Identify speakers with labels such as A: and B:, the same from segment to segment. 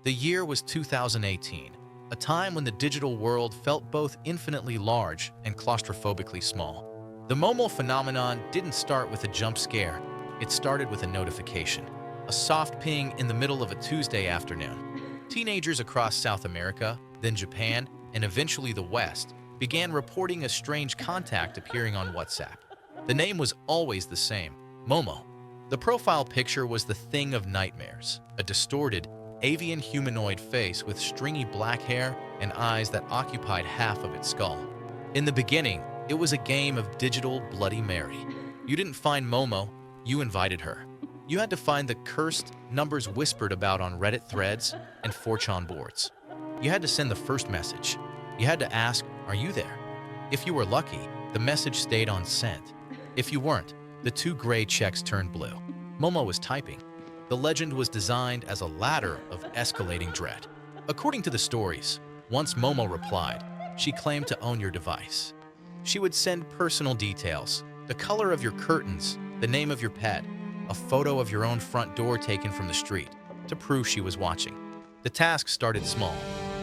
A: The year was 2018, a time when the digital world felt both infinitely large and claustrophobically small. The Momo phenomenon didn't start with a jump scare, it started with a notification. A soft ping in the middle of a Tuesday afternoon. Teenagers across South America, then Japan, and eventually the West began reporting a strange contact appearing on WhatsApp. The name was always the same, Momo. The profile picture was the thing of nightmares, a distorted, avian humanoid face with stringy black hair and eyes that occupied half of its skull. In the beginning, it was a game of digital Bloody Mary. You didn't find Momo, you invited her. You had to find the cursed numbers whispered about on Reddit threads and 4chan boards. You had to send the first message. You had to ask, "Are you there?" If you were lucky, the message stayed on sent. If you weren't, the two gray checks turned blue. Momo was typing. The legend was designed as a ladder of escalating dread. According to the stories, once Momo replied, she claimed to own your device. She would send personal details, the color of your curtains, the name of your pet, a photo of your own front door taken from the street, to prove she was watching. The task started small.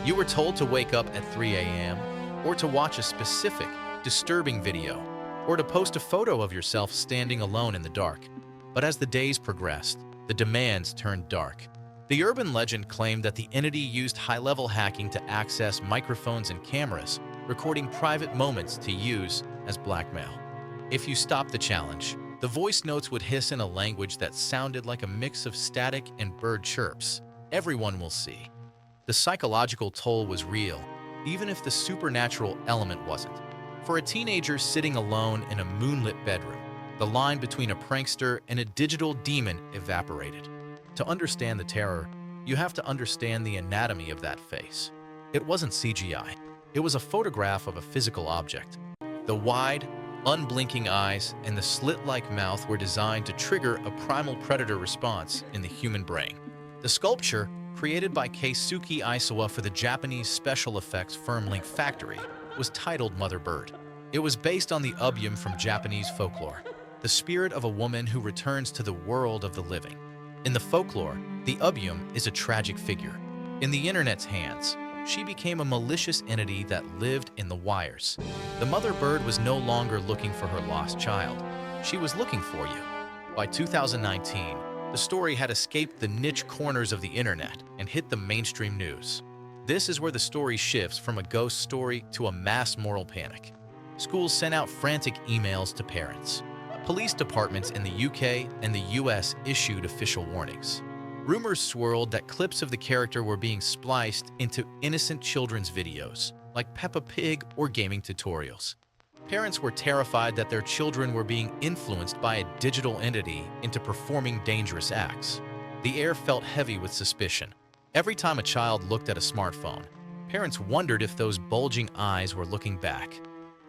A: You were told to wake up at 3 a.m., or to watch a specific, disturbing video, or to post a photo of yourself standing alone in the dark. But as the days progressed, the demands turned dark. The urban legend claimed that the entity used high-level hacking to access microphones and cameras, recording private moments to use as blackmail. If you stopped the challenge, the voice notes would hiss in a language that sounded like a mix of static and bird chirps. Everyone will see. The psychological toll was real, even if the supernatural element wasn't. For a teenager sitting alone in a moonlit bedroom, the line between a prankster and a digital demon evaporated. To understand the terror, you have to understand the anatomy of that face. It wasn't CGI. It was a photograph of a physical object. The wide, unblinking eyes and the slit-like mouth were designed to trigger a primal predator response in the human brain. The sculpture, created by Keisuke Aisawa for the Japanese special effects firm Link Factory, was titled Mother Bird. It was based on the ubyum from Japanese folklore, the spirit of a woman who returns to the world of the living. In the folklore, the ubyum is a tragic figure. In the internet's hands, she became a malicious entity that lived in the wires. The mother bird was no longer looking for her lost child. She was looking for you. By 2019, the story had escaped the niche corners of the internet and hit the mainstream news. This is where the story shifts from a ghost story to a mass moral panic. Schools sent out frantic emails to parents. Police departments in the UK and the US issued official warnings. Rumors swirled that clips of the character were being spliced into innocent children's videos, like Peppa Pig or gaming tutorials. Parents were terrified that their children were being influenced by a digital entity into performing dangerous acts. The air felt heavy with suspicion. Every time a child looked at a smartphone, parents wondered if those bulging eyes were looking back.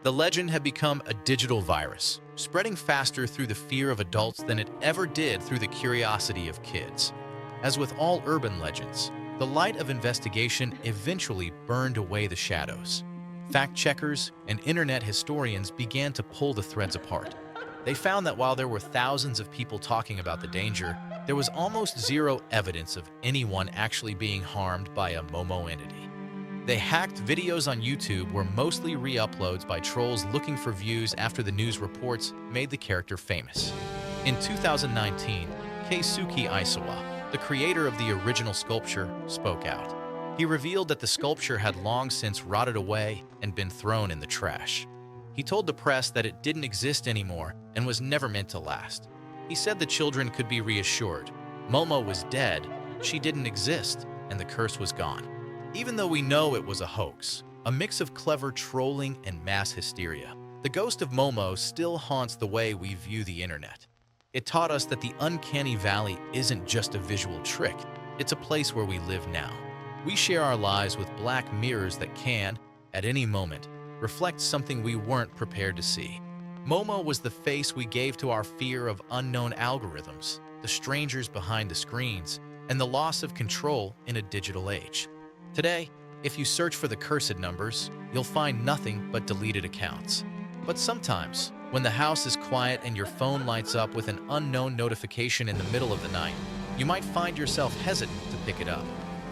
A: The legend had become a digital virus, spreading faster through the fear of adults than it ever did through the curiosity of kids. As with all urban legends, the light of investigation eventually burned away the shadows. Fact-checkers and internet historians began to pull the threads apart. They found that while there were thousands of people talking about the danger, there was almost zero evidence of anyone actually being harmed by a Momo entity. The hacked videos on YouTube were mostly re-uploads by trolls looking for views after the news reports made the character famous. In 2019, Keisuke Aisawa, the creator of the original sculpture, spoke out. He revealed that the sculpture had long since rotted away and been thrown in the trash. He told the press that it didn't exist anymore and was never meant to last. He said the children could be reassured. Momo was dead, she didn't exist, and the curse was gone. Even though we know it was a hoax, a mix of clever trolling and mass hysteria, the ghost of Momo still haunts the way we view the internet. It taught us that the uncanny valley isn't just a visual trick, it's a place where we live now. We share our lives with black mirrors that can, at any moment, reflect something we weren't prepared to see. Momo was the face we gave to our fear of unknown algorithms, the strangers behind the screens, and the loss of control in a digital age. Today, if you search for the cursed numbers, you'll find nothing but deleted accounts. But sometimes, when the house is quiet and your phone lights up with an unknown notification in the middle of the night, you might find yourself hesitant to pick it up.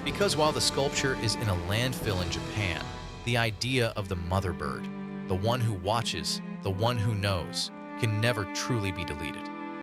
A: Because while the sculpture is in a landfill in Japan, the idea of the mother bird, the one who watches, the one who knows, can never truly be deleted.